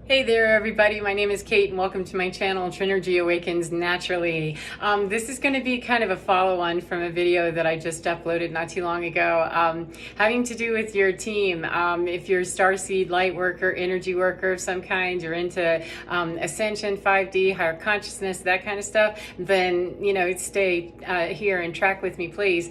Hey there everybody, my name is Kate and welcome to my channel, Trinergy Awakens Naturally. This is going to be kind of a follow-on from a video that I just uploaded not too long ago, having to do with your team. If you're a starseed, light worker, energy worker of some kind, you're into ascension, 5D, higher consciousness, that kind of stuff, then, stay here and track with me, please.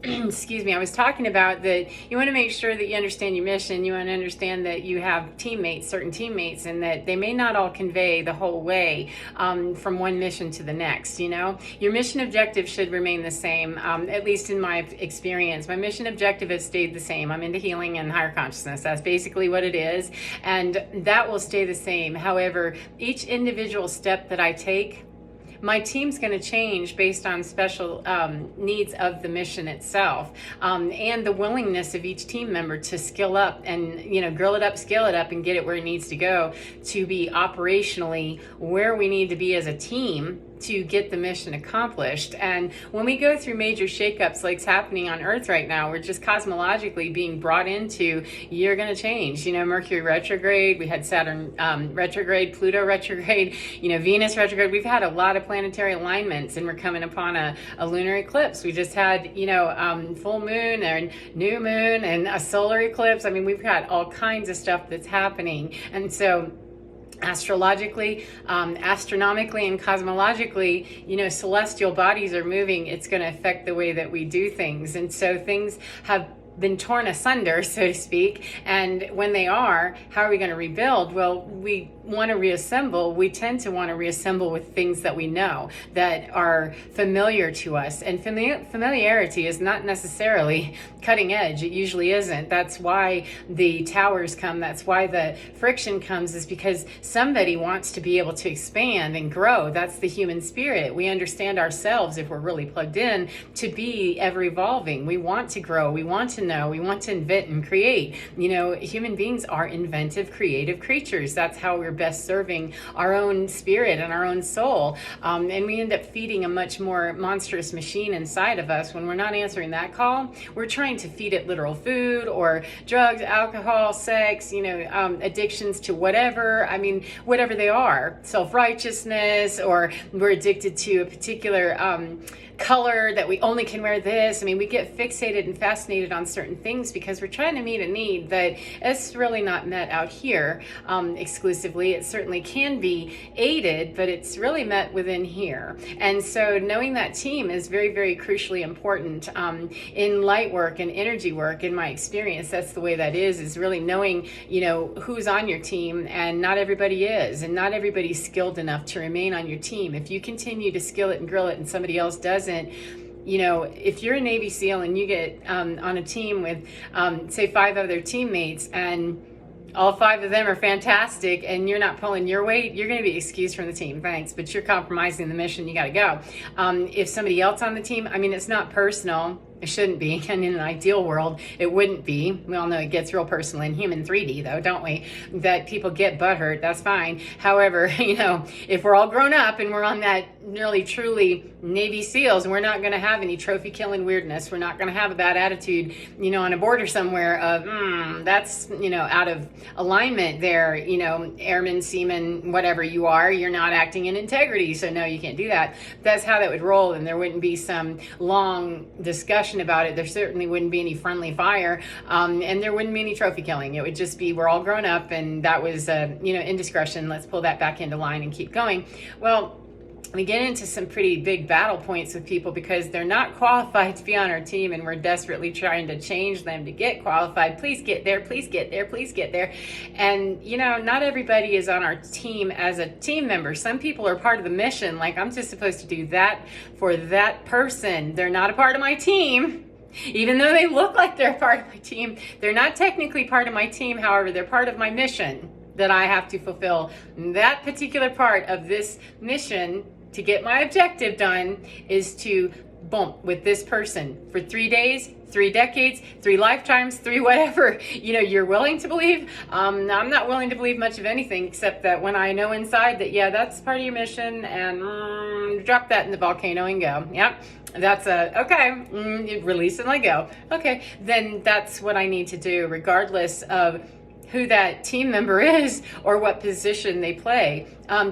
Excuse me, I was talking about that you want to make sure that you understand your mission. You want to understand that you have teammates, certain teammates, and that they may not all convey the whole way from one mission to the next. Your mission objective should remain the same, at least in my experience. My mission objective has stayed the same. I'm into healing and higher consciousness. That's basically what it is, and that will stay the same. However, each individual step that I take, my team's going to change based on special needs of the mission itself, and the willingness of each team member to skill up and grill it up, scale it up, and get it where it needs to go to be operationally where we need to be as a team to get the mission accomplished. And when we go through major shakeups like's happening on Earth right now, we're just cosmologically being brought into, you're going to change. Mercury retrograde, we had Saturn retrograde, Pluto retrograde, Venus retrograde. We've had a lot of planetary alignments, and we're coming upon a lunar eclipse. We just had, full moon and new moon and a solar eclipse. I mean, we've got all kinds of stuff that's happening. And so astrologically, astronomically, and cosmologically, celestial bodies are moving. It's going to affect the way that we do things. And so things have been torn asunder, so to speak. And when they are, how are we going to rebuild? Well, we want to reassemble. We tend to want to reassemble with things that we know, that are familiar to us. And familiarity is not necessarily cutting edge. It usually isn't. That's why the towers come. That's why the friction comes, is because somebody wants to be able to expand and grow. That's the human spirit. We understand ourselves, if we're really plugged in, to be ever evolving. We want to grow. We want to know. We want to invent and create. Human beings are inventive, creative creatures. That's how we're best serving our own spirit and our own soul. And we end up feeding a much more monstrous machine inside of us. When we're not answering that call, we're trying to feed it literal food or drugs, alcohol, sex, addictions to whatever. I mean, whatever they are, self-righteousness, or we're addicted to a particular color that we only can wear this. I mean, we get fixated and fascinated on certain things because we're trying to meet a need that is really not met out here exclusively. It certainly can be aided, but it's really met within here. And so knowing that team is very, very crucially important in light work and energy work. In my experience, that's the way that is really knowing, who's on your team, and not everybody is, and not everybody's skilled enough to remain on your team. If you continue to skill it and grill it and somebody else doesn't, if you're a Navy SEAL and you get on a team with, say, 5 other teammates, and all 5 of them are fantastic, and you're not pulling your weight, you're going to be excused from the team. Thanks, but you're compromising the mission. You got to go. If somebody else on the team, it's not personal. It shouldn't be, and in an ideal world, it wouldn't be. We all know it gets real personal in human 3D, though, don't we? That people get butthurt, that's fine. However, if we're all grown up and we're on that really, truly Navy SEALs, and we're not going to have any trophy-killing weirdness, we're not going to have a bad attitude, on a border somewhere of, that's, out of alignment there, airman, seaman, whatever you are, you're not acting in integrity, so no, you can't do that. That's how that would roll, and there wouldn't be some long discussion about it. There certainly wouldn't be any friendly fire, and there wouldn't be any trophy killing. It would just be, we're all grown up, and that was indiscretion. Let's pull that back into line and keep going. Well, we get into some pretty big battle points with people because they're not qualified to be on our team, and we're desperately trying to change them to get qualified. Please get there, please get there, please get there. And not everybody is on our team as a team member. Some people are part of the mission, like I'm just supposed to do that for that person. They're not a part of my team. Even though they look like they're part of my team, they're not technically part of my team. However, they're part of my mission that I have to fulfill. That particular part of this mission to get my objective done is to bump with this person for 3 days, 3 decades, 3 lifetimes, 3 whatever, you're willing to believe. I'm not willing to believe much of anything, except that when I know inside that, yeah, that's part of your mission, and drop that in the volcano and go. Yep. That's okay, release and let go. Okay, then that's what I need to do, regardless of who that team member is or what position they play.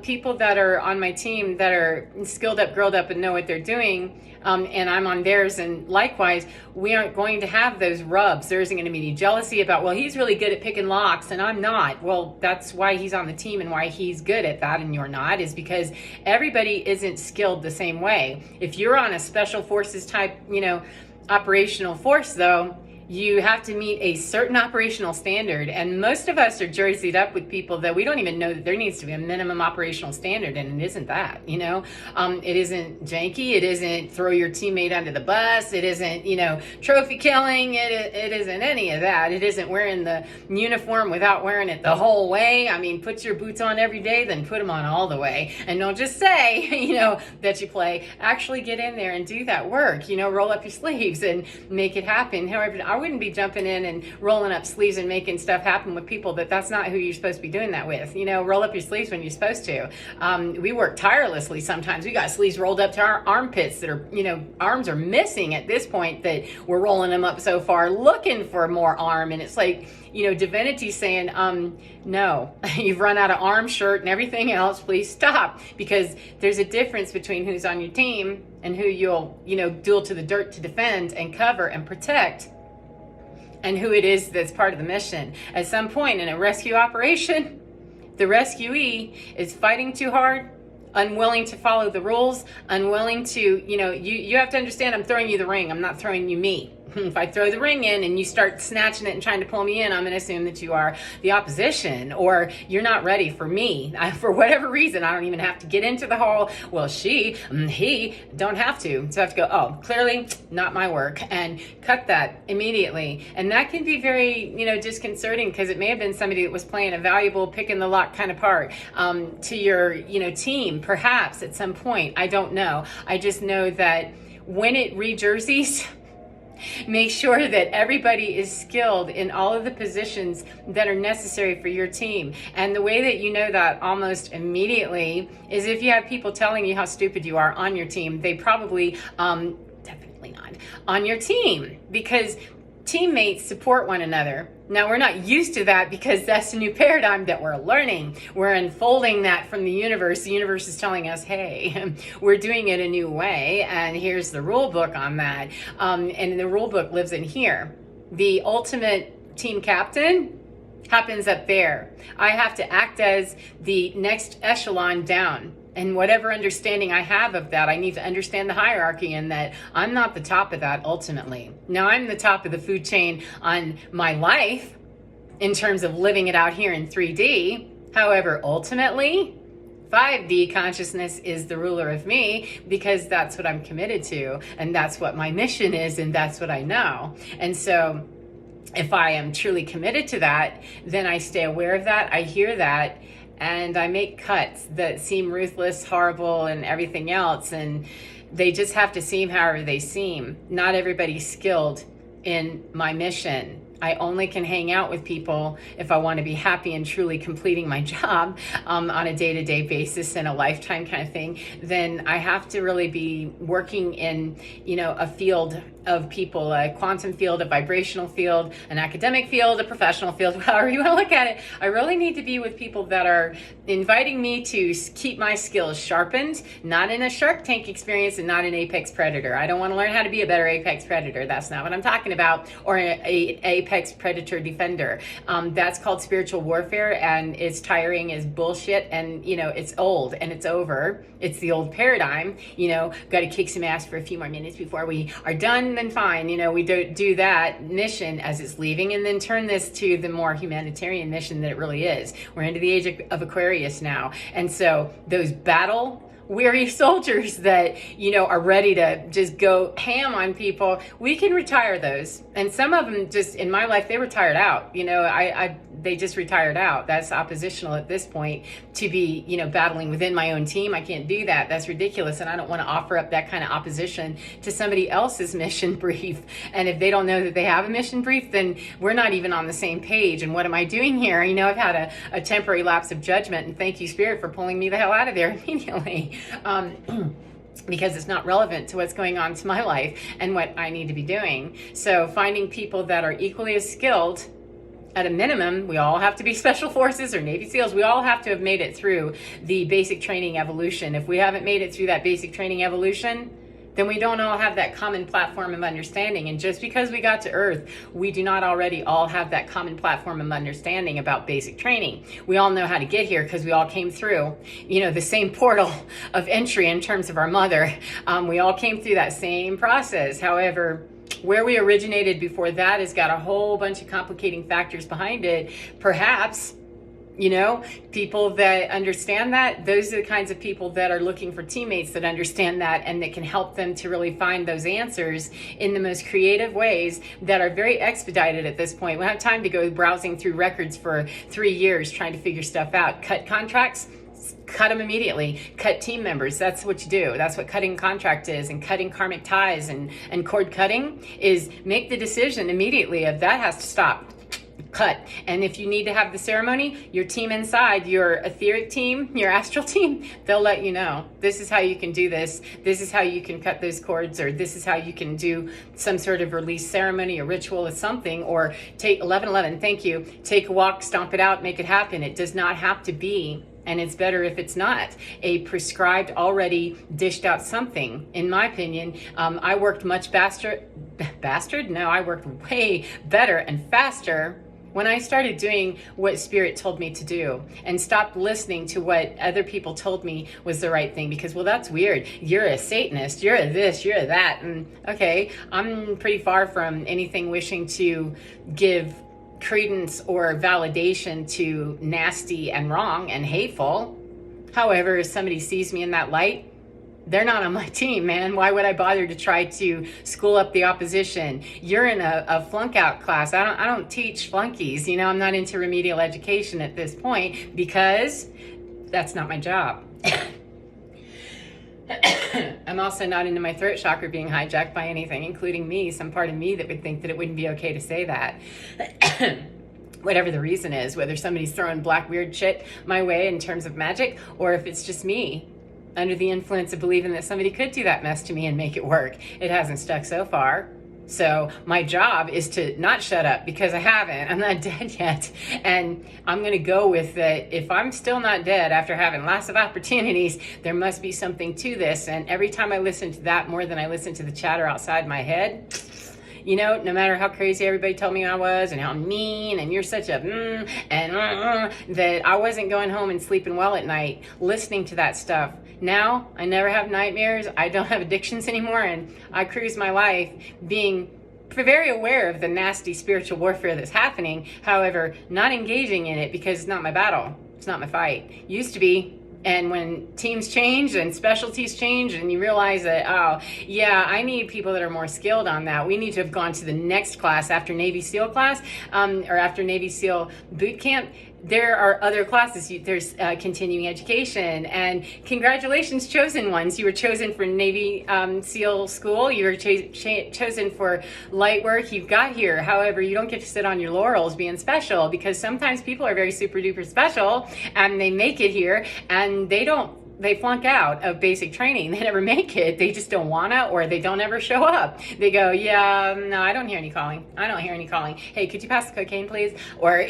People that are on my team that are skilled up, grilled up, and know what they're doing, and I'm on theirs, and likewise, we aren't going to have those rubs. There isn't going to be any jealousy about, well, he's really good at picking locks and I'm not. Well, that's why he's on the team and why he's good at that and you're not, is because everybody isn't skilled the same way. If you're on a special forces type, operational force, though, you have to meet a certain operational standard, and most of us are jerseyed up with people that we don't even know that there needs to be a minimum operational standard, and it isn't that, it isn't janky, it isn't throw your teammate under the bus, it isn't, trophy killing, it isn't any of that, it isn't wearing the uniform without wearing it the whole way. I mean, put your boots on every day, then put them on all the way, and don't just say, that you play. Actually get in there and do that work, roll up your sleeves and make it happen. However, I wouldn't be jumping in and rolling up sleeves and making stuff happen with people that's not who you're supposed to be doing that with. Roll up your sleeves when you're supposed to. We work tirelessly sometimes. We got sleeves rolled up to our armpits that are, arms are missing at this point, that we're rolling them up so far looking for more arm. And it's like, divinity saying, no, you've run out of arm, shirt, and everything else. Please stop. Because there's a difference between who's on your team and who you'll, duel to the dirt to defend and cover and protect, and who it is that's part of the mission. At some point in a rescue operation, the rescuee is fighting too hard, unwilling to follow the rules, unwilling to, you have to understand, I'm throwing you the ring, I'm not throwing you me. If I throw the ring in and you start snatching it and trying to pull me in, I'm going to assume that you are the opposition, or you're not ready for me. For whatever reason, I don't even have to get into the hole. Well, he don't have to. So I have to go, oh, clearly not my work, and cut that immediately. And that can be very, disconcerting, because it may have been somebody that was playing a valuable pick in the lock kind of part to your, team, perhaps at some point. I don't know. I just know that when it re-jerseys, make sure that everybody is skilled in all of the positions that are necessary for your team. And the way that you know that almost immediately is if you have people telling you how stupid you are on your team. They probably, definitely not on your team, because teammates support one another. Now, we're not used to that because that's a new paradigm that we're learning. We're unfolding that from the universe. The universe is telling us, hey, we're doing it a new way, and here's the rule book on that. And the rule book lives in here. The ultimate team captain happens up there. I have to act as the next echelon down. And whatever understanding I have of that, I need to understand the hierarchy, and that I'm not the top of that ultimately. Now, I'm the top of the food chain on my life in terms of living it out here in 3D. However, ultimately, 5D consciousness is the ruler of me, because that's what I'm committed to, and that's what my mission is, and that's what I know. And so if I am truly committed to that, then I stay aware of that, I hear that, and I make cuts that seem ruthless, horrible, and everything else. And they just have to seem however they seem. Not everybody's skilled in my mission. I only can hang out with people if I want to be happy and truly completing my job on a day-to-day basis and a lifetime kind of thing. Then I have to really be working in, a field of people, a quantum field, a vibrational field, an academic field, a professional field, however you want to look at it. I really need to be with people that are inviting me to keep my skills sharpened, not in a Shark Tank experience and not an apex predator. I don't want to learn how to be a better apex predator. That's not what I'm talking about. Or an apex predator defender. That's called spiritual warfare, and it's tiring as bullshit, and it's old and it's over. It's the old paradigm. Got to kick some ass for a few more minutes before we are done, then fine. We don't do that mission as it's leaving, and then turn this to the more humanitarian mission that it really is. We're into the age of Aquarius now, and so those battle weary soldiers that are ready to just go ham on people, we can retire those. And some of them, just in my life, they retired out. They just retired out. That's oppositional at this point to be battling within my own team. I can't do that. That's ridiculous, and I don't want to offer up that kind of opposition to somebody else's mission brief. And if they don't know that they have a mission brief, then we're not even on the same page. And what am I doing here? I've had a temporary lapse of judgment, and thank you, Spirit, for pulling me the hell out of there immediately. Because it's not relevant to what's going on to my life and what I need to be doing. So finding people that are equally as skilled at a minimum, we all have to be Special Forces or Navy SEALs. We all have to have made it through the basic training evolution. If we haven't made it through that basic training evolution, then we don't all have that common platform of understanding. And just because we got to Earth, we do not already all have that common platform of understanding about basic training. We all know how to get here because we all came through, the same portal of entry in terms of our mother. We all came through that same process. However, where we originated before that has got a whole bunch of complicating factors behind it. Perhaps, people that understand that, those are the kinds of people that are looking for teammates that understand that and that can help them to really find those answers in the most creative ways that are very expedited at this point. We don't have time to go browsing through records for 3 years trying to figure stuff out. Cut contracts? Cut them immediately. Cut team members. That's what you do. That's what cutting contract is. And cutting karmic ties and cord cutting is make the decision immediately of that has to stop. Cut. And if you need to have the ceremony, your team inside, your etheric team, your astral team, they'll let you know. This is how you can do this. This is how you can cut those cords, or this is how you can do some sort of release ceremony or ritual or something, or take 1111, thank you. Take a walk, stomp it out, make it happen. It does not have to be, and it's better if it's not, a prescribed, already dished out something. In my opinion, I worked much I worked way better and faster when I started doing what Spirit told me to do and stopped listening to what other people told me was the right thing, because, well, that's weird. You're a Satanist, you're a this, you're a that. And okay, I'm pretty far from anything wishing to give credence or validation to nasty and wrong and hateful. However, if somebody sees me in that light, they're not on my team, man. Why would I bother to try to school up the opposition? You're in a flunk out class. I don't teach flunkies. I'm not into remedial education at this point because that's not my job. I'm also not into my throat chakra being hijacked by anything, including me, some part of me that would think that it wouldn't be okay to say that. Whatever the reason is, whether somebody's throwing black weird shit my way in terms of magic, or if it's just me under the influence of believing that somebody could do that mess to me and make it work. It hasn't stuck so far. So my job is to not shut up, because I haven't. I'm not dead yet. And I'm going to go with that. If I'm still not dead after having lots of opportunities, there must be something to this. And every time I listen to that more than I listen to the chatter outside my head, no matter how crazy everybody told me I was and how mean and you're such a that I wasn't going home and sleeping well at night listening to that stuff. Now I never have nightmares. I don't have addictions anymore, and I cruise my life being very aware of the nasty spiritual warfare that's happening. However, not engaging in it because it's not my battle. It's not my fight. Used to be. And when teams change and specialties change and you realize that, oh, yeah, I need people that are more skilled on that. We need to have gone to the next class after Navy SEAL class or after Navy SEAL boot camp. There are other classes. There's continuing education, and congratulations, chosen ones. You were chosen for Navy SEAL school. You were chosen for light work. You've got here. However, you don't get to sit on your laurels being special, because sometimes people are very super duper special and they make it here and they flunk out of basic training. They never make it. They just don't wanna, or they don't ever show up. They go, yeah, no, I don't hear any calling. I don't hear any calling. Hey, could you pass the cocaine, please? Or,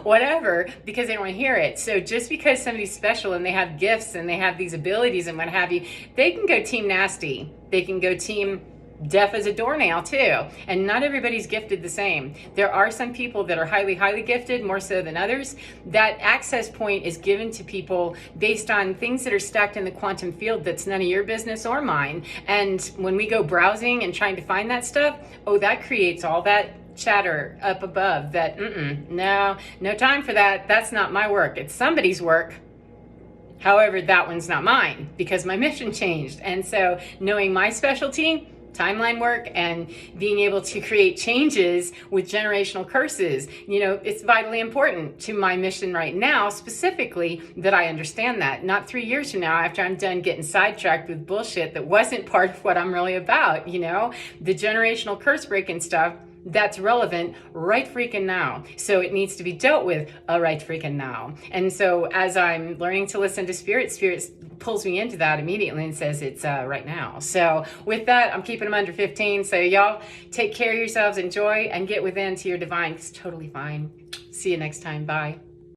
whatever, because they don't hear it. So just because somebody's special and they have gifts and they have these abilities and what have you, they can go team nasty. They can go team deaf as a doornail too. And not everybody's gifted the same. There are some people that are highly, highly gifted, more so than others. That access point is given to people based on things that are stacked in the quantum field that's none of your business or mine. And when we go browsing and trying to find that stuff, that creates all that chatter up above that, no time for that. That's not my work. It's somebody's work. However, that one's not mine because my mission changed. And so knowing my specialty, timeline work, and being able to create changes with generational curses, it's vitally important to my mission right now, specifically, that I understand that. Not 3 years from now, after I'm done getting sidetracked with bullshit that wasn't part of what I'm really about, the generational curse breaking stuff. that's relevant right freaking now. So it needs to be dealt with right freaking now. And so as I'm learning to listen to Spirit, Spirit pulls me into that immediately and says it's right now. So with that, I'm keeping them under 15. So y'all take care of yourselves, enjoy, and get within to your divine. It's totally fine. See you next time. Bye.